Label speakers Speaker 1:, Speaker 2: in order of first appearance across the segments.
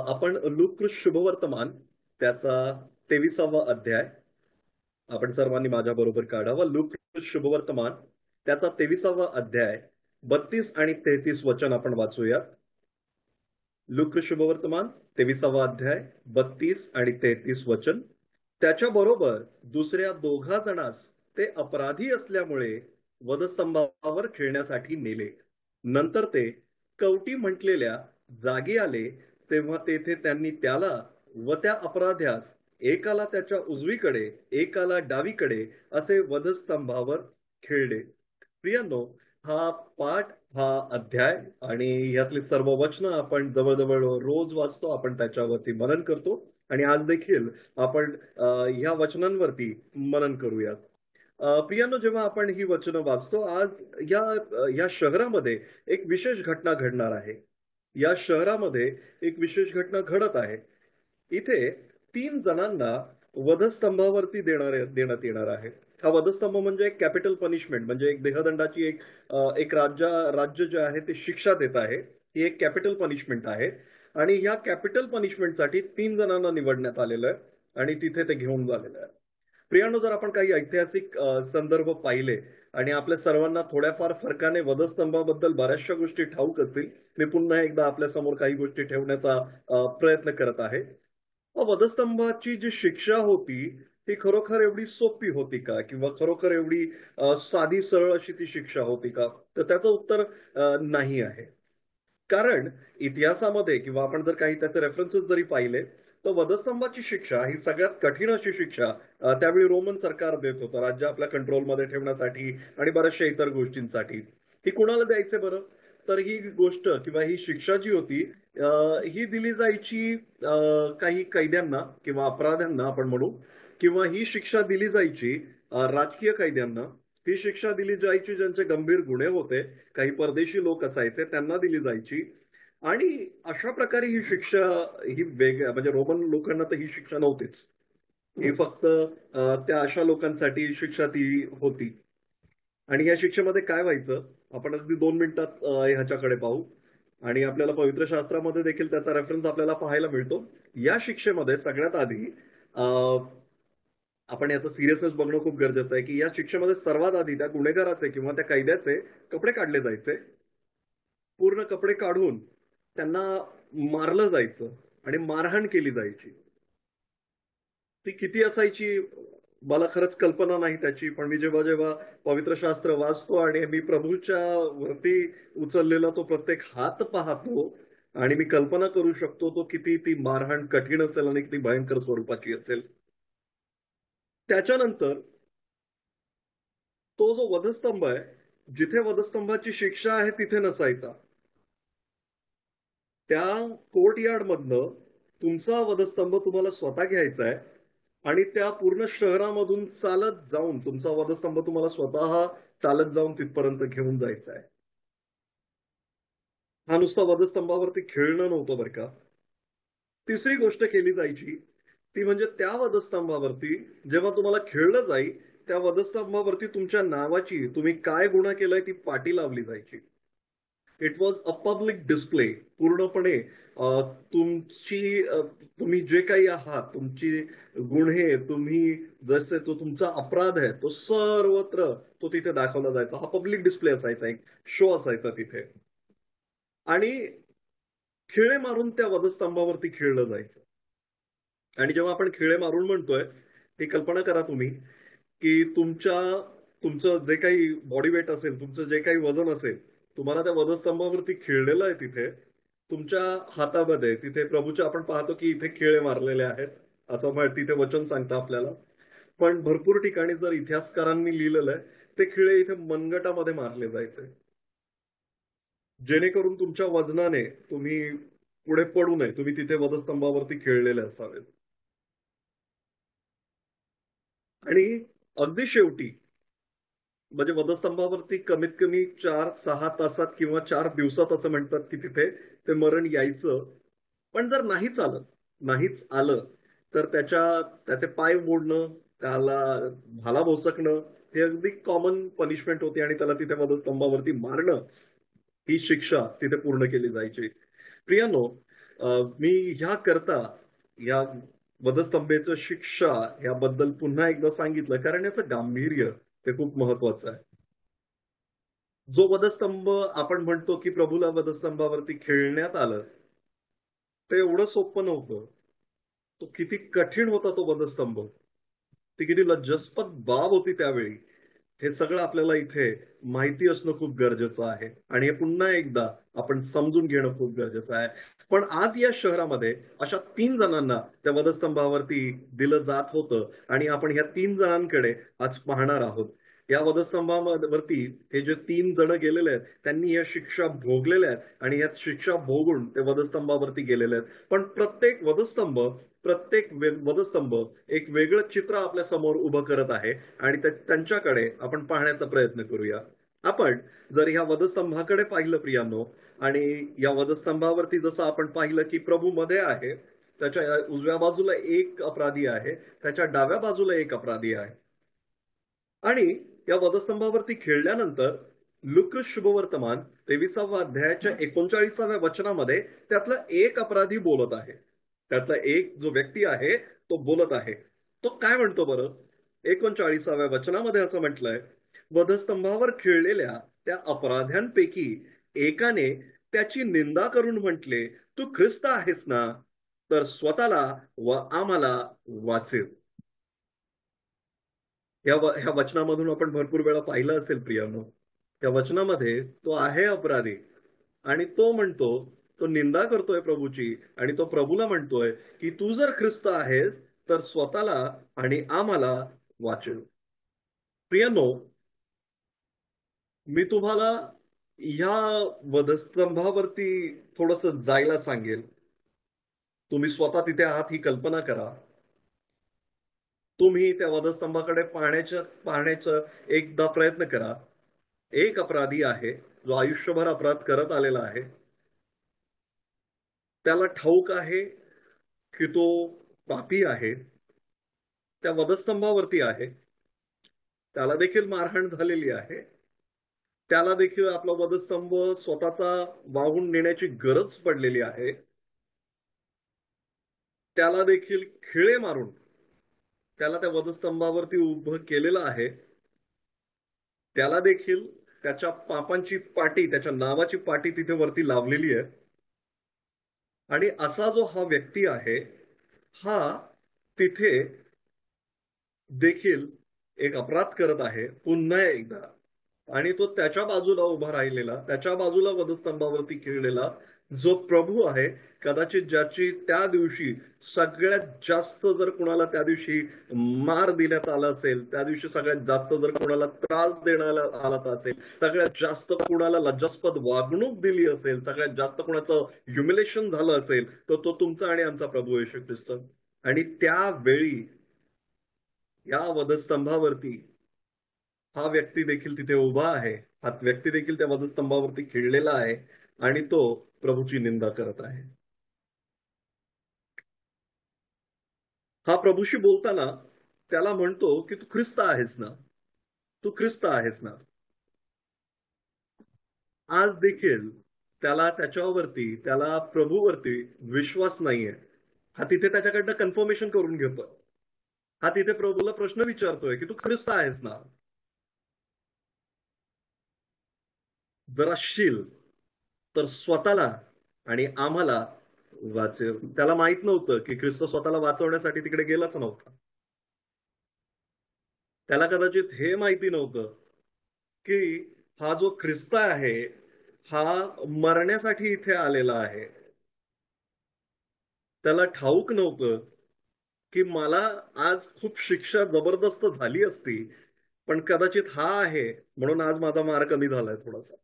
Speaker 1: आपण लुक शुभवर्तमान त्याचा 23वा अध्याय आपण सर्वांनी माझ्या बरोबर काढावा. लुक शुभवर्तमान त्याचा 23वा अध्याय 32 आणि 33 वचन आपण वाचूयात. लुक शुभवर्तमान 23वा अध्याय 32 आणि 33 वचन. त्याच्याबरोबर दुसऱ्या दोघा जणांस ते अपराधी असल्यामुळे वधस्तंभावर खेळण्यासाठी नेले. नंतर ते कवटी म्हटलेल्या जागी आले तेव्हा तेथे त्यांनी त्याला व त्या अपराध्यास एकाला त्याच्या उजवीकडे एकाला डावीकडे असे वधस्तंभावर खेळले. प्रियांनो, हा पाठ, हा अध्याय आणि यातली सर्व वचनं आपण जवळजवळ रोज वाचतो, आपण त्याच्यावरती मनन करतो आणि आज देखील आपण ह्या वचनांवरती मनन करूयात. प्रियांनो, जेव्हा आपण ही वचनं वाचतो, आज या शहरामध्ये एक विशेष घटना घडणार आहे. या शहरामध्ये एक विशेष घटना घडत आहे. इथे 3 जणांना वधस्तंभावरती देण्यात येणार आहे. हा वधस्तंभ म्हणजे एक कॅपिटल पनिशमेंट, म्हणजे एक देहदंडाची एक राज्य जे आहे ते शिक्षा देत आहे. ही एक कॅपिटल पनिशमेंट आहे आणि ह्या कॅपिटल पनिशमेंटसाठी 3 जणांना निवडण्यात आलेलं आहे आणि तिथे ते घेऊन झालेलं आहे. प्रियांनो, जर आपण काही ऐतिहासिक संदर्भ पाहिले आणि आपल्या सर्वांना थोड्याफार फरकाने वधस्तंभाबद्दल बऱ्याचशा गोष्टी ठाऊक असतील, मी पुन्हा एकदा आपल्या समोर काही गोष्टी ठेवण्याचा प्रयत्न करत आहे. वधस्तंभाची जी शिक्षा होती ती खरोखर एवढी सोपी होती का, किंवा खरोखर एवढी साधी सरळ अशी ती शिक्षा होती का? तर त्याचं उत्तर नाही आहे. कारण इतिहासामध्ये किंवा आपण जर काही त्याचे रेफरन्सेस जरी पाहिले तर वधस्तंभाची शिक्षा ही सगळ्यात कठीण अशी शिक्षा त्यावेळी रोमन सरकार देत होतं, राज्य आपल्या कंट्रोलमध्ये ठेवण्यासाठी आणि बऱ्याचशा इतर गोष्टींसाठी. ही कुणाला द्यायचे बरं? तर ही गोष्ट किंवा ही शिक्षा जी होती ही दिली जायची काही कैद्यांना किंवा अपराध्यांना आपण म्हणू, किंवा ही शिक्षा दिली जायची राजकीय कैद्यांना. ही शिक्षा दिली जायची ज्यांचे गंभीर गुन्हे होते, काही परदेशी लोक असायचे त्यांना दिली जायची. आणि अशा प्रकारे ही शिक्षा ही वेगळ्या, म्हणजे रोमन लोकांना तर ही शिक्षा नव्हतीच, ही फक्त त्या अशा लोकांसाठी शिक्षा ती होती. आणि या शिक्षेमध्ये काय व्हायचं आपण अगदी 2 मिनिटात ह्याच्याकडे पाहू आणि आपल्याला पवित्र शास्त्रामध्ये देखील त्याचा रेफरन्स आपल्याला पाहायला मिळतो. या शिक्षेमध्ये सगळ्यात आधी आपण याचं सिरियसनेस बघणं खूप गरजेचं आहे की या शिक्षेमध्ये सर्वात आधी त्या गुन्हेगाराचे किंवा त्या कैद्याचे कपडे काढले जायचे. पूर्ण कपडे काढून त्यांना मारलं जायचं आणि मारहाण केली जायची. ती किती असायची मला खरंच कल्पना नाही त्याची, पण मी जेव्हा जेव्हा पवित्र शास्त्र वाचतो आणि मी प्रभूच्या वरती उचललेला तो प्रत्येक हात पाहतो आणि मी कल्पना करू शकतो तो किती ती मारहाण कठीण असेल आणि किती भयंकर स्वरूपाची असेल. त्याच्यानंतर तो जो वधस्तंभ आहे, जिथे वधस्तंभाची शिक्षा आहे तिथे नसायचा. त्या कोर्टयार्ड मधनं तुमचा वधस्तंभ तुम्हाला स्वतः घ्यायचा आहे आणि त्या पूर्ण शहरामधून चालत जाऊन तुमचा वधस्तंभ तुम्हाला स्वतः चालत जाऊन तिथपर्यंत घेऊन जायचा आहे. हा नुसता वधस्तंभावरती खेळणं नव्हतं बरं का. तिसरी गोष्ट केली जायची ती म्हणजे त्या वधस्तंभावरती जेव्हा तुम्हाला खेळलं जाईल त्या वधस्तंभावरती तुमच्या नावाची, तुम्ही काय गुन्हा केलाय ती पाटी लावली जायची. It was a public display. पूर्णपणे तुम्ही जे काही आहात, तुमची गुन्हे, तुम्ही जसे तो तुमचा अपराध आहे तो सर्वत्र तो तिथे दाखवला जायचा. हा पब्लिक डिस्प्ले असायचा, एक शो असायचा तिथे. आणि खिळे मारून त्या वधस्तंभावरती खेळलं जायचं. आणि जेव्हा आपण खिळे मारून म्हणतोय ही कल्पना करा तुम्ही की तुमचं जे काही बॉडी वेट असेल, तुमचं जे काही वजन असेल, तुम्हाला त्या वधस्तंभावरती खेळलेलं आहे तिथे तुमच्या हातामध्ये. तिथे प्रभूच्या आपण पाहतो की इथे खिळे मारलेले आहेत असं तिथे वचन सांगतं आपल्याला. पण भरपूर ठिकाणी जर इतिहासकारांनी लिहिलेलं आहे ते खिळे इथे मनगटामध्ये मारले जायचे, जेणेकरून तुमच्या वजनाने तुम्ही पुढे पडू नये, तुम्ही तिथे वधस्तंभावरती खेळलेले असावेत. आणि अगदी शेवटी म्हणजे वधस्तंभावरती कमीत कमी 4-6 तासात किंवा 4 दिवसात असं म्हणतात की तिथे ते मरण यायचं. पण जर नाहीच आलं तर त्याचे पाय मोडणं, त्याला भाला भोसकणं हे अगदी कॉमन पनिशमेंट होती आणि त्याला तिथे वधस्तंभावरती मारणं ही शिक्षा तिथे पूर्ण केली जायची. प्रियांनो, मी ह्या करता या वधस्तंभेचं शिक्षा याबद्दल पुन्हा एकदा सांगितलं, कारण याचं गांभीर्य ते खूप महत्वाचं आहे. जो वधस्तंभ आपण म्हणतो की प्रभूला वधस्तंभावरती खेळण्यात आलं, ते एवढं सोपं नव्हतं. तो किती कठीण होता तो वधस्तंभ. ती किती लज्जास्पद बाब होती त्यावेळी. हे सगळं आपल्याला इथे माहिती असणं खूप गरजेचं आहे. आणि हे पुन्हा एकदा आपण समजून घेणं खूप गरजेचं आहे. पण आज या शहरामध्ये अशा 3 जणांना त्या वधस्तंभावरती दिलं जात होतं आणि आपण ह्या 3 जणांकडे आज पाहणार आहोत. या वधस्तंभावरती हे जे 3 जण गेलेले आहेत, त्यांनी या शिक्षा भोगलेल्या आहेत आणि या शिक्षा भोगून ते वधस्तंभावरती गेलेले आहेत. पण प्रत्येक वधस्तंभ एक वेगळं चित्र आपल्या समोर उभं करत आहे आणि त्यांच्याकडे आपण पाहण्याचा प्रयत्न करूया. आपण जर ह्या वधस्तंभाकडे पाहिलं प्रियांनो, आणि या वधस्तंभावरती जसं आपण पाहिलं की प्रभू मध्ये आहे, त्याच्या उजव्या बाजूला एक अपराधी आहे, त्याच्या डाव्या बाजूला एक अपराधी आहे. आणि या वधस्तंभावरती खेळल्यानंतर लुक शुभवर्तमान 23व्या अध्यायाच्या 39व्या वचनामध्ये त्यातला एक अपराधी बोलत आहे. त्यातला एक जो व्यक्ती आहे तो बोलत आहे. तो काय म्हणतो बरं? 39व्या वचनामध्ये असं म्हटलंय, वधस्तंभावर खेळलेल्या त्या अपराध्यांपैकी एकाने त्याची निंदा करून म्हटले, तू ख्रिस्त आहेस ना, तर स्वतःला व आम्हाला वाचेल. ह्या वचनामधून आपण भरपूर वेळा पाहिलं असेल प्रियांनो. त्या वचनामध्ये तो आहे अपराधी आणि तो म्हणतो, तो निंदा करतोय प्रभूची आणि तो प्रभूला म्हणतोय की तू जर ख्रिस्त आहेस तर स्वतःला आणि आम्हाला वाचव. प्रियांनो, मी तुम्हाला ह्या वधस्तंभावरती थोडस जायला सांगेल. तुम्ही स्वतः तिथे आहात ही कल्पना करा. तुम्ही त्या वधस्तंभाकडे पाहण्याचा एकदा प्रयत्न करा. एक अपराधी आहे जो आयुष्यभर अपराध करत आलेला आहे. त्याला ठाऊक आहे की तो पापी आहे. त्या वधस्तंभावरती आहे. त्याला देखील मारहाण झालेली आहे. त्याला देखील आपला वधस्तंभ स्वतःचा वाहून नेण्याची गरज पडलेली आहे. त्याला देखील खिळे मारून त्याला त्या वधस्तंभावरती उभं केलेलं आहे. त्याला देखील त्याच्या पापांची पाटी, त्याच्या नावाची पाटी तिथे वरती लावलेली आहे. आणि असा जो हा व्यक्ती आहे, हा तिथे देखील एक अपराध करत आहे पुन्हा एकदा. आणि तो त्याच्या बाजूला उभा राहिलेला, त्याच्या बाजूला वधस्तंभावरती खेळलेला जो प्रभू आहे, कदाचित ज्याची त्या दिवशी सगळ्यात जास्त जर कुणाला त्या दिवशी मार देण्यात आला असेल, त्या दिवशी सगळ्यात जास्त जर कुणाला त्रास देण्यात आला असेल, सगळ्यात जास्त कुणाला लज्जास्पद वागणूक दिली असेल, सगळ्यात जास्त कुणाचं ह्युमिलेशन झालं असेल, तर तो तुमचा आणि आमचा प्रभू येशू ख्रिस्त. आणि त्यावेळी या वधस्तंभावरती हा व्यक्ती देखील तिथे उभा आहे. हा व्यक्ती देखील त्या वधस्तंभावरती खिळलेला आहे आणि तो प्रभूची निंदा करत आहे. हा प्रभूशी बोलताना त्याला म्हणतो की तू ख्रिस्त आहेस ना, तू ख्रिस्त आहेस ना. आज देखील त्याला त्याच्यावरती, त्याला प्रभूवरती विश्वास नाहीये. हा तिथे त्याच्याकडनं कन्फर्मेशन करून घेतोय. हा तिथे प्रभूला प्रश्न विचारतोय की तू ख्रिस्त आहेस ना. जर असशील तर स्वतःला आणि आम्हाला वाचेल. त्याला माहित नव्हतं की ख्रिस्त स्वतःला वाचवण्यासाठी तिकडे गेलाच नव्हता. त्याला कदाचित हे माहिती नव्हतं की हा जो ख्रिस्त आहे, हा मरण्यासाठी इथे आलेला आहे. त्याला ठाऊक नव्हतं की मला आज खूप शिक्षा जबरदस्त झाली असती, पण कदाचित हा आहे म्हणून आज माझा मार कमी झालाय थोडासा.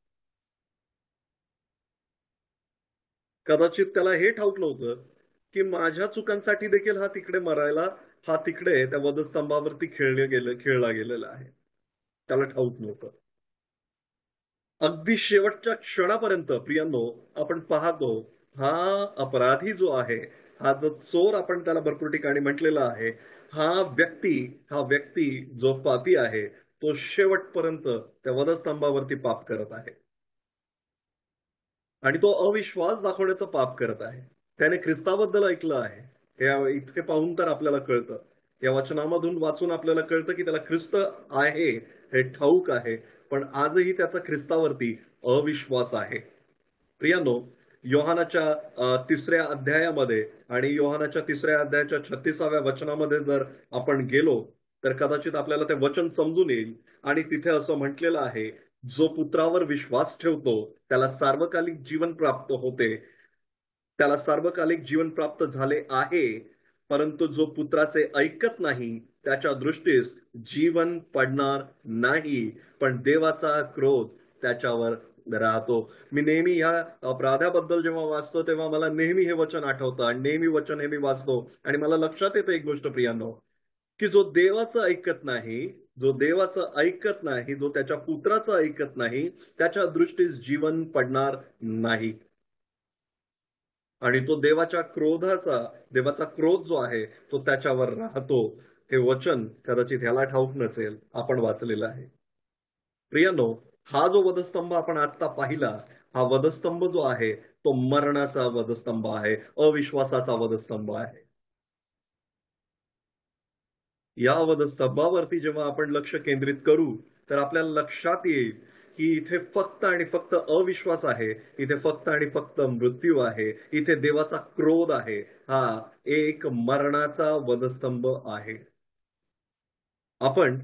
Speaker 1: कदाचित त्याला हे ठाऊक नव्हतं की माझ्या चुकांसाठी देखील हा तिकडे मरायला, हा तिकडे त्या वधस्तंभावरती खेळला गेलेला आहे. त्याला ठाऊक नव्हतं. अगदी शेवटच्या क्षणापर्यंत प्रियांनो आपण पाहतो, हा अपराधी जो आहे, हा जो चोर आपण त्याला भरपूर ठिकाणी म्हटलेला आहे, हा व्यक्ती जो पापी आहे, तो शेवटपर्यंत त्या वधस्तंभावरती पाप करत आहे. आणि तो अविश्वास दाखवण्याचं पाप करत आहे. त्याने ख्रिस्ताबद्दल ऐकलं आहे. इतके पाहून तर आपल्याला कळतं. या वचनामधून वाचून आपल्याला कळतं की त्याला ख्रिस्त आहे हे ठाऊक आहे, पण आजही त्याचा ख्रिस्तावरती अविश्वास आहे. प्रियानो, योहानाच्या 3ऱ्या अध्यायामध्ये आणि योहानाच्या 3ऱ्या अध्यायाच्या 36व्या वचनामध्ये जर आपण गेलो तर कदाचित आपल्याला ते वचन समजून येईल. आणि तिथे असं म्हटलेलं आहे, जो पुत्रावर विश्वास ठेवतो त्याला सार्वकालिक जीवन प्राप्त होते. त्याला सार्वकालिक जीवन प्राप्त झाले आहे, परंतु जो पुत्राचे ऐकत नाही त्याच्या दृष्टीस जीवन पडणार नाही, पण देवाचा क्रोध त्याच्यावर राहतो. मी नेहमी ह्या अपराधाबद्दल जेव्हा वाचतो तेव्हा मला नेहमी हे वचन आठवतं आणि नेहमी वचन हे मी वाचतो आणि मला लक्षात येतं एक गोष्ट प्रियांनो, की जो देवाचं ऐकत नाही, जो देवाचं ऐकत नाही, जो त्याच्या पुत्राचं ऐकत नाही, त्याच्या दृष्टीस जीवन पडणार नाही. आणि तो देवाचा क्रोध जो आहे तो त्याच्यावर राहतो. हे वचन कदाचित ह्याला ठाऊक नसेल, आपण वाचलेलं आहे. प्रियानो, हा जो वधस्तंभ आपण आता पाहिला, हा वधस्तंभ जो आहे तो मरणाचा वधस्तंभ आहे, अविश्वासाचा वधस्तंभ आहे. या वधस्तंभावरती जेव्हा आपण लक्ष केंद्रित करू तर आपल्याला लक्षात येईल की इथे फक्त आणि फक्त अविश्वास आहे, इथे फक्त आणि फक्त मृत्यू आहे, इथे देवाचा क्रोध आहे. हा एक मरणाचा वधस्तंभ आहे. आपण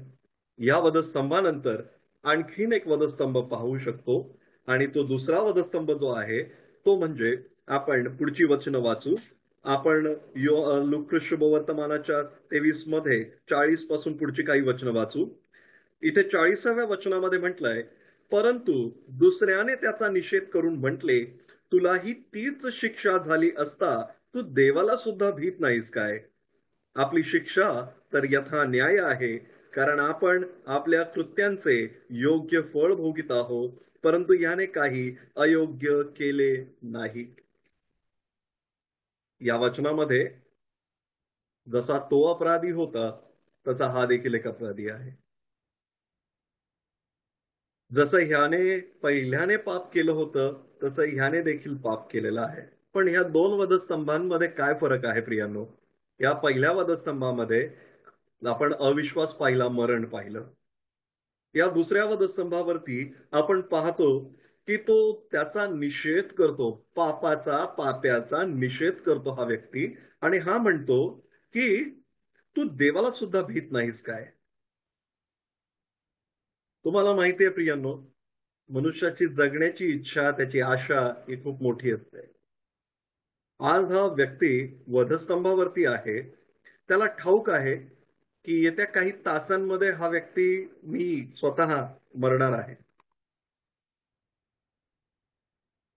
Speaker 1: या वधस्तंभानंतर आणखीन एक वधस्तंभ पाहू शकतो आणि तो दुसरा वधस्तंभ जो आहे तो म्हणजे, आपण पुढची वचनं वाचू. आपण लूका शुभवर्तमानाच्या 23 मध्ये 40 पासून पुढची काही वचनं वाचू. इथे 40व्या वचनामध्ये म्हटलंय, परंतु दुसऱ्याने त्याचा निषेध करून म्हटले, तुलाही तीच शिक्षा झाली असता तू देवाला सुद्धा भीत नाहीस काय? आपली शिक्षा तर यथा न्याय आहे, कारण आपण आपल्या कृत्यांचे योग्य फळ भोगीत आहोत, परंतु याने काही अयोग्य केले नाही. या वचनामध्ये जसा तो अपराधी होता तसा हा देखील एक अपराधी आहे. जसं ह्याने पहिल्याने पाप केलं होतं तसं ह्याने देखील पाप केलेलं आहे. पण ह्या दोन वधस्तंभांमध्ये काय फरक आहे प्रियांनो? या पहिल्या वधस्तंभामध्ये आपण अविश्वास पाहिला, मरण पाहिलं. या दुसऱ्या वधस्तंभावरती आपण पाहतो की तो त्याचा निषेध करतो, पाप्याचा निषेध करतो हा व्यक्ती. आणि हा म्हणतो की तू देवाला सुद्धा भीत नाहीस काय? तुम्हाला माहितीये प्रियांनो, मनुष्याची जगण्याची इच्छा, त्याची आशा ही खूप मोठी असते. आज हा व्यक्ती वधस्तंभावरती आहे. त्याला ठाऊक आहे की येत्या काही तासांमध्ये हा व्यक्ती, मी स्वतः मरणार आहे.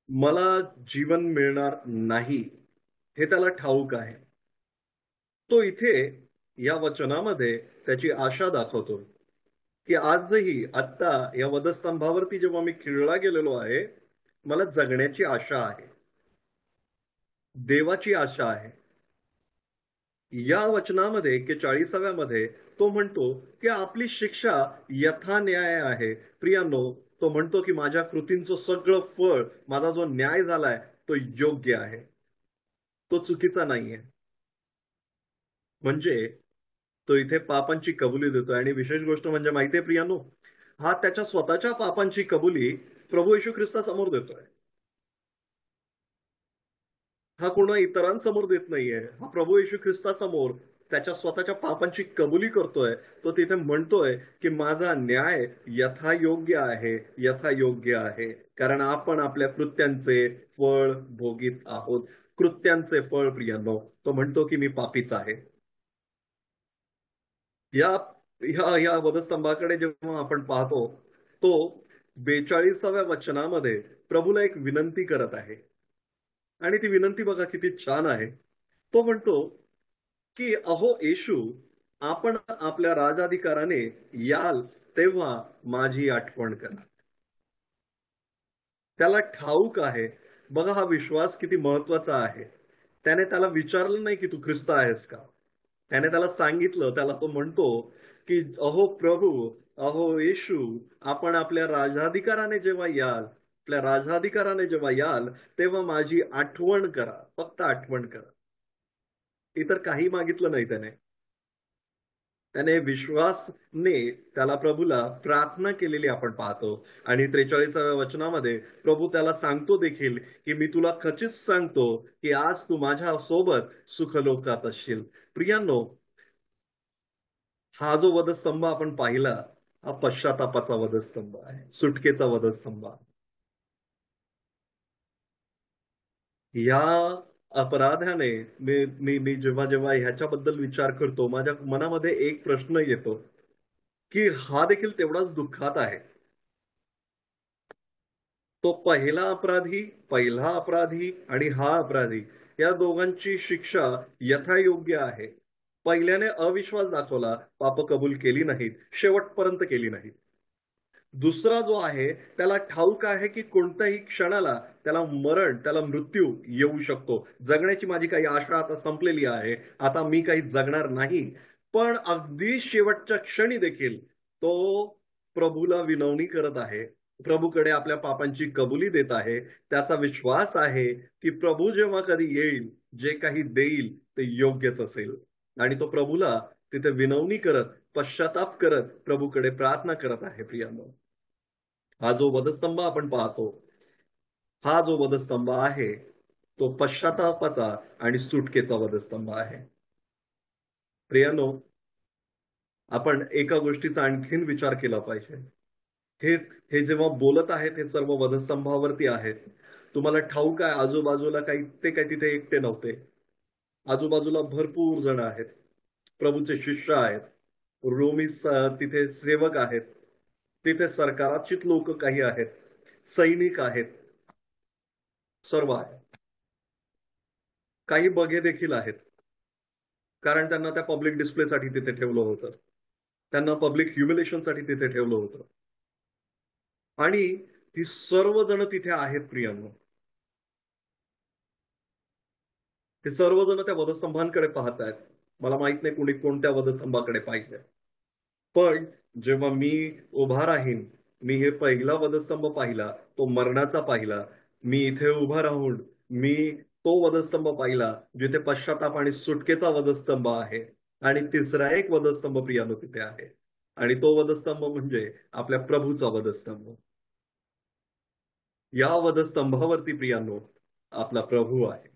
Speaker 1: मला जीवन मिळणार नाही हे त्याला ठाऊक आहे. तो इथे या वचनामध्ये त्याची आशा दाखवतो की आजही आत्ता या वधस्तंभावरती जेव्हा मी खिळला गेलेलो आहे, मला जगण्याची आशा आहे, देवाची आशा आहे. या वचनामध्ये 41व्या मध्ये तो म्हणतो की आपली शिक्षा यथा न्याय आहे. प्रियांनो, तो म्हणतो की माझ्या कृतींचं सगळं फळ, माझा जो न्याय झालाय तो योग्य आहे, तो चुकीचा नाहीये. म्हणजे तो इथे पापांची कबुली देतोय. आणि विशेष गोष्ट म्हणजे माहितीये प्रियांनो, हा त्याच्या स्वतःच्या पापांची कबुली प्रभू येशू ख्रिस्तासमोर देतोय. हा कोणा इतरांसमोर देत नाहीये, हा प्रभू येशू ख्रिस्तासमोर त्याच्या स्वतःच्या पापांची कबुली करतोय. तो तिथे म्हणतोय की माझा न्याय यथायोग्य आहे, यथायोग्य आहे, कारण आपण आपल्या कृत्यांचे फळ भोगीत आहोत. कृत्यांचे फळ प्रियांनो, तो म्हणतो की मी पापीच आहे. या या या वधस्तंभाकडे जेव्हा आपण पाहतो, तो 42व्या वचनामध्ये प्रभूला एक विनंती करत आहे. आणि ती विनंती बघा किती छान आहे. तो म्हणतो की अहो येशू, आपण आपल्या राजाधिकाराने याल तेव्हा माझी आठवण करा. त्याला ठाऊक आहे. बघा हा विश्वास किती महत्वाचा आहे. त्याने त्याला विचारलं नाही की तू ख्रिस्त आहेस का? त्याने त्याला सांगितलं. त्याला तो म्हणतो की अहो प्रभू, अहो येशू, आपण आपल्या राजाधिकाराने जेव्हा याल आपल्या राजाधिकाराने जेव्हा याल तेव्हा माझी आठवण करा, फक्त आठवण करा. इतर काही मागितलं नाही त्याने. त्याने विश्वासने त्याला प्रभूला प्रार्थना केलेली आपण पाहतो. आणि 43व्या वचनामध्ये प्रभू त्याला सांगतो देखील की मी तुला खचित सांगतो की आज तू माझ्या सोबत सुखलोकात असशील. प्रियांनो, हा जो वधस्तंभ आपण पाहिला, हा पश्चातापाचा वधस्तंभ आहे, सुटकेचा वधस्तंभ आहे. या अपराधाने मी मी मी जेव्हा जेव्हा ह्याच्याबद्दल विचार करतो, माझ्या मनामध्ये एक प्रश्न येतो की हा देखील तेवढाच दुःखात आहे. तो पहिला अपराधी आणि हा अपराधी, या दोघांची शिक्षा यथायोग्य आहे. पहिल्याने अविश्वास दाखवला, पाप कबूल केली नाहीत, शेवटपर्यंत केली नाहीत. दुसरा जो आहे त्याला ठाऊक आहे की कोणत्याही क्षणाला त्याला मृत्यू येऊ शकतो. जगण्याची माझी काही आशा आता संपलेली आहे, आता मी काही जगणार नाही. पण अगदी शेवटच्या क्षणी देखील तो प्रभूला विनवणी करत आहे, प्रभूकडे आपल्या पापांची कबुली देत आहे. त्याचा विश्वास आहे की प्रभू जेव्हा कधी येईल, जे काही देईल ते योग्यच असेल. आणि तो प्रभूला तिथे विनवणी करत, पश्चाताप करत प्रभूकडे प्रार्थना करत आहे. प्रियांनो, हा जो वधस्तंभ आपण पाहतो, हा जो वधस्तंभ आहे तो पश्चातापाचा आणि सुटकेचा वधस्तंभ आहे. प्रियांनो, आपण एका गोष्टीचा आणखीन विचार केला पाहिजे. हे हे जेव्हा बोलत आहेत हे सर्व वधस्तंभावरती आहेत, तुम्हाला ठाऊक आहे आजूबाजूला काही तिथे एकटे नव्हते. आजूबाजूला भरपूर जण आहेत, प्रभूचे शिष्य आहेत, रोमी तिथे सेवक आहेत, तिथे सरकाराचीच लोक काही आहेत, सैनिक आहेत, सर्व आहे. काही बघे देखील आहेत, कारण त्यांना त्या पब्लिक डिस्प्लेसाठी तिथे ठेवलं होतं, त्यांना पब्लिक ह्युमिलेशनसाठी तिथे ठेवलं होतं. आणि ती सर्वजण तिथे आहेत. प्रियांनो, ते सर्वजण त्या वधस्तंभांकडे पाहत आहेत. मला माहित नाही कोणी कोणत्या वधस्तंभाकडे पाहिजे, पण जेव्हा मी उभा राहीन, मी हे पहिला वधस्तंभ पाहिला, तो मरणाचा पाहिला. मी इथे उभा राहून मी तो वधस्तंभ पाहिला जिथे पश्चाताप आणि सुटकेचा वधस्तंभ आहे. आणि तिसरा एक वधस्तंभ प्रियानो तिथे आहे, आणि तो वधस्तंभ म्हणजे आपल्या प्रभूचा वधस्तंभ. या वधस्तंभावरती प्रियानो आपला प्रभू आहे.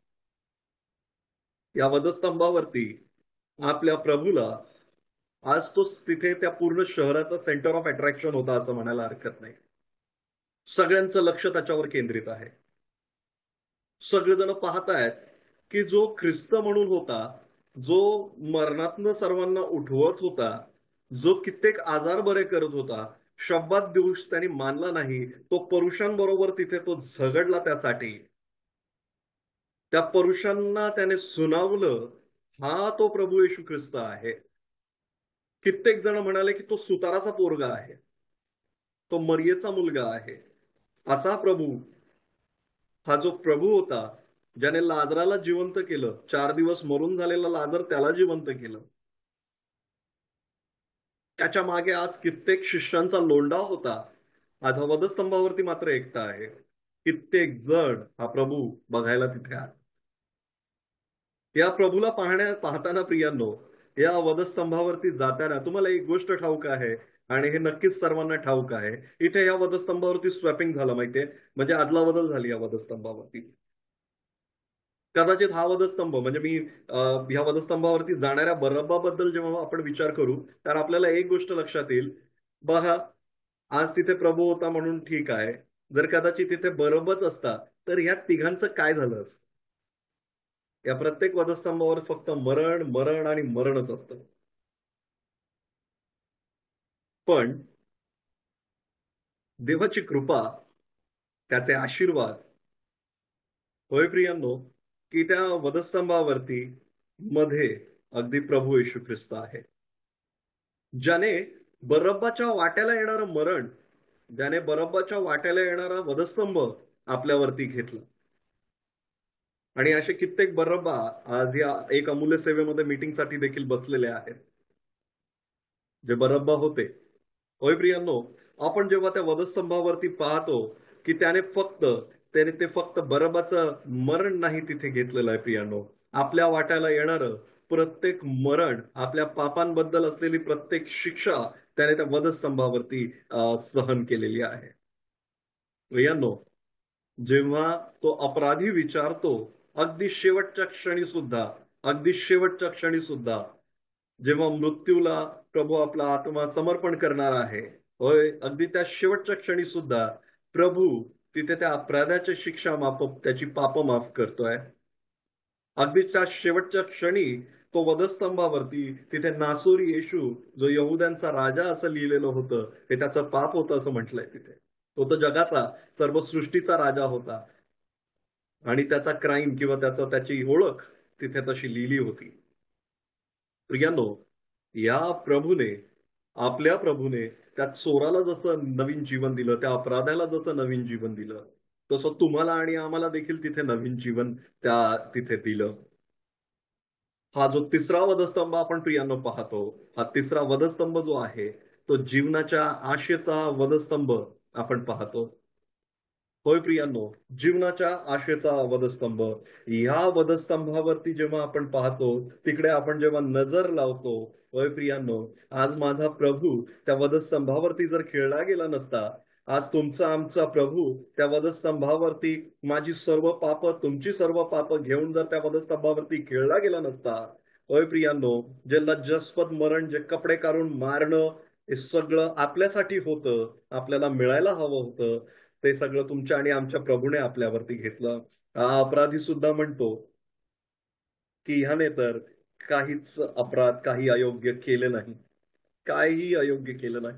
Speaker 1: या वधस्तंभावरती आपल्या प्रभूला, आज तो तिथे त्या पूर्ण शहराचा सेंटर ऑफ अट्रॅक्शन होता असं म्हणायला हरकत नाही. सगळ्यांचं लक्ष त्याच्यावर केंद्रित आहे. सगळेजण पाहतायत की जो ख्रिस्त म्हणून होता, जो मरणातनं सर्वांना उठवत होता, जो कित्येक आजार बरे करत होता, शब्दात दिवस त्यांनी मानला नाही, तो पुरुषांबरोबर तिथे तो झगडला त्यासाठी, त्या पुरुषांना त्याने सुनावलं, हा तो प्रभू येशू ख्रिस्त आहे. कित्येक जण म्हणाले की तो सुताराचा पोरगा आहे, तो मरियेचा मुलगा आहे. असा प्रभू, हा जो प्रभू होता, ज्याने लाजराला जिवंत केलं, 4 दिवस मरून झालेला लाजर त्याला जिवंत केलं, त्याच्या मागे आज कित्येक शिष्यांचा लोंढा होता. आज वधस्तंभावरती मात्र एकटा आहे. कित्येक जण हा प्रभू बघायला तिथे आहे. या प्रभूला पाहताना प्रियांनो, या वधस्तंभावरती जाताना तुम्हाला एक गोष्ट ठाऊक आहे, आणि हे नक्कीच सर्वांना ठाऊक आहे, इथे या वधस्तंभावरती स्वॅपिंग झालं माहितीये, म्हणजे अदला बदल झाली या वधस्तंभावरती. कदाचित हा वधस्तंभ म्हणजे मी ह्या वधस्तंभावरती जाणाऱ्या बरब्बाबद्दल जेव्हा आपण विचार करू, तर आपल्याला एक गोष्ट लक्षात येईल. बघा, आज तिथे प्रभू होता म्हणून ठीक आहे, जर कदाचित तिथे बरब्बाच असता तर ह्या तिघांचं काय झालं असतं? या प्रत्येक वधस्तंभावर फक्त मरण मरण आणि मरणच असतं. पण देवाची कृपा, त्याचे आशीर्वाद, होय प्रियांनो, की त्या वधस्तंभावरती मध्ये अगदी प्रभू येशू ख्रिस्त आहे, ज्याने बरब्बाच्या वाट्याला येणारं मरण, ज्याने बरब्बाच्या वाट्याला येणारा वधस्तंभ आपल्यावरती घेतला. आणि असे कित्येक बरब्बा आज या एक अमूल्य सेवेमध्ये मीटिंगसाठी देखील बसलेले आहेत, जे बरब्बा होते. होय प्रियांनो, आपण जेव्हा त्या वधस्तंभावरती पाहतो की त्याने ते फक्त बरबाचं मरण नाही तिथे घेतलेलं आहे प्रियानो. आपल्या वाट्याला येणारं प्रत्येक मरण, आपल्या पापांबद्दल असलेली प्रत्येक शिक्षा त्याने त्या वधस्तंभावरती सहन केलेली आहे. प्रियानो, जेव्हा तो अपराधी विचारतो, अगदी शेवटच्या क्षणी सुद्धा, अगदी शेवटच्या क्षणी सुद्धा, जेव्हा मृत्यूला प्रभू आपला आत्मा समर्पण करणार आहे, होय, अगदी त्या शेवटच्या क्षणी सुद्धा प्रभू तिथे त्या अपराधाची शिक्षा माफ, त्याची पाप माफ करतोय. अगदी त्या शेवटच्या क्षणी तो वधस्तंभावरती तिथे नासोरी येशू, जो यहुद्यांचा राजा असं लिहिलेलं होतं, हे त्याचं पाप होतं असं म्हटलंय तिथे. तो तर जगाचा, सर्व सृष्टीचा राजा होता आणि त्याचा क्राईम किंवा त्याची ओळख तिथे तशी लिहिली होती. प्रियानो, या प्रभूने, आपल्या प्रभूने त्या चोराला जसं नवीन जीवन दिलं, त्या अपराधाला जसं नवीन जीवन दिलं, तसं तुम्हाला आणि आम्हाला देखील तिथे नवीन जीवन तिथे दिलं. हा जो तिसरा वधस्तंभ आपण प्रियांनो पाहतो, हा तिसरा वधस्तंभ जो आहे, तो जीवनाच्या आशेचा वधस्तंभ आपण पाहतो. होय प्रियांनो, जीवनाच्या आशेचा वधस्तंभ. ह्या वधस्तंभावरती जेव्हा आपण पाहतो, तिकडे आपण जेव्हा नजर लावतो, होय प्रियांनो, आज माझा प्रभू त्या वधस्तंभावरती जर खेळला गेला नसता, आज तुमचा आमचा प्रभू त्या वधस्तंभावरती माझी सर्व पाप, तुमची सर्व पाप घेऊन जर त्या वधस्तंभावरती खेळला गेला नसता, होय प्रियांनो, जे लज्जास्पद मरण, जे कपडे काढून मारणं, हे सगळं आपल्यासाठी होतं, आपल्याला मिळायला हवं होतं, ते सगळं तुमच्या आणि आमच्या प्रभूने आपल्यावरती घेतलं. हा अपराधी सुद्धा म्हणतो की ह्याने तर काहीच अपराध, काही अयोग्य केले नाही, काहीही अयोग्य केलं नाही.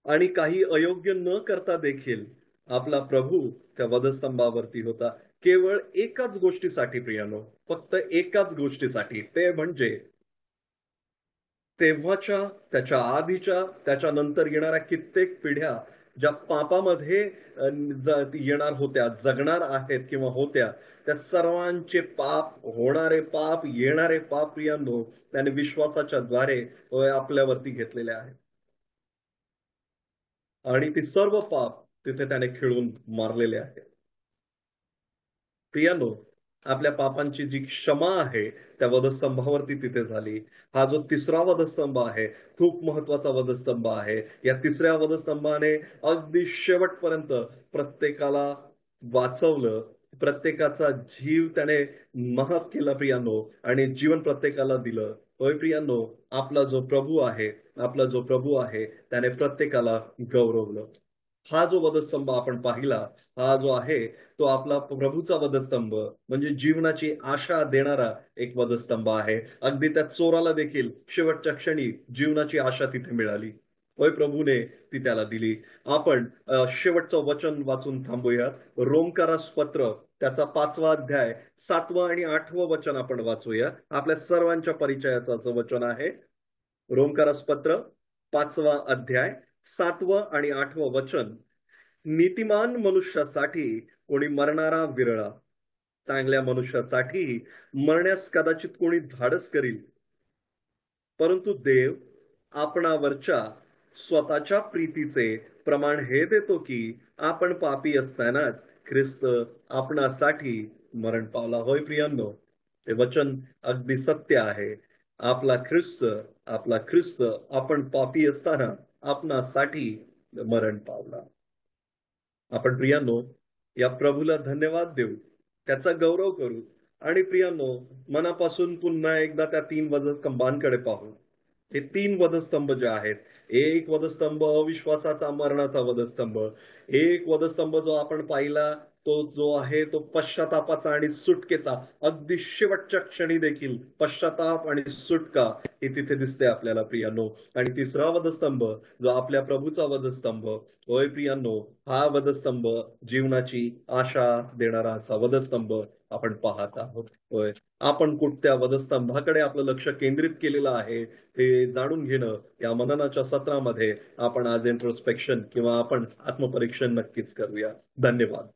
Speaker 1: आणि काही अयोग्य न करता देखील आपला प्रभू त्या वधस्तंभावरती होता. केवळ एकाच गोष्टीसाठी प्रियानो, फक्त एकाच गोष्टीसाठी, ते म्हणजे तेव्हाच्या, त्याच्या आधीच्या, त्याच्यानंतर येणाऱ्या कित्येक पिढ्या ज्या पापामध्ये येणार होत्या, जगणार आहेत किंवा होत्या, त्या सर्वांचे पाप, होणारे पाप, येणारे पाप प्रियांनो, त्याने विश्वासाच्या द्वारे आपल्यावरती घेतलेले आहे. आणि ती सर्व पाप तिथे त्याने खेळून मारलेले आहे. प्रियानो, आपल्या पापांची जी क्षमा आहे त्या वधस्तंभावरती तिथे झाली. हा जो तिसरा वधस्तंभ आहे, खूप महत्वाचा वधस्तंभ आहे. या तिसऱ्या वधस्तंभाने अगदी शेवटपर्यंत प्रत्येकाला वाचवलं, प्रत्येकाचा जीव त्याने माफ केला प्रियानो, आणि जीवन प्रत्येकाला दिलं. होय प्रियानो, आपला जो प्रभू आहे त्याने प्रत्येकाला गौरवलं. हा जो वधस्तंभ आपण पाहिला, हा जो आहे तो आपला प्रभूचा वधस्तंभ, म्हणजे जीवनाची आशा देणारा एक वधस्तंभ आहे. अगदी त्या चोराला देखील शेवटच्या क्षणी जीवनाची आशा तिथे मिळाली. होय, प्रभूने ती त्याला दिली. आपण शेवटचं वचन वाचून थांबूया. रोमकारास पत्र त्याचा 5वा अध्याय 7वं आणि 8वं वचन आपण वाचूया. आपल्या सर्वांच्या परिचयाचं असं वचन आहे. रोमकारास पत्र 5वा अध्याय 7वं आणि 8वं वचन. नीतिमान मनुष्यासाठी कोणी मरणारा विरळा, चांगल्या मनुष्यासाठी मरण्यास कदाचित कोणी धाडस करील, परंतु देव आपणावरच्या स्वतःच्या प्रीतीचे प्रमाण हे देतो की आपण पापी असतानाच ख्रिस्त आपणासाठी मरण पावला. होय प्रियांनो, ते वचन अगदी सत्य आहे. आपला ख्रिस्त आपण पापी असताना आपणासाठी मरण पावला. आपण प्रियांनो, या प्रभूला धन्यवाद देऊ, त्याचा गौरव करू, आणि प्रियांनो, मनापासून पुन्हा एकदा त्या 3 वधस्तंभांकडे पाहू. हे 3 वधस्तंभ जे आहेत, एक वधस्तंभ अविश्वासाचा, मरणाचा वधस्तंभ. एक वधस्तंभ जो आपण पाहिला तो जो आहे तो पश्चातापाचा आणि सुटकेचा. अगदी शेवटच्या क्षणी देखील पश्चाताप आणि सुटका ही तिथे दिसते आपल्याला प्रियांनो. आणि तिसरा वधस्तंभ जो आपल्या प्रभूचा वधस्तंभ. होय प्रियांनो, हा वधस्तंभ जीवनाची आशा देणारा असा वधस्तंभ आपण पाहत आहोत. होय, आपण कुठल्या वधस्तंभाकडे आपलं लक्ष केंद्रित केलेलं आहे हे जाणून घेणं या मननाच्या सत्रामध्ये आपण आज इंट्रोस्पेक्शन किंवा आपण आत्मपरीक्षण नक्कीच करूया. धन्यवाद.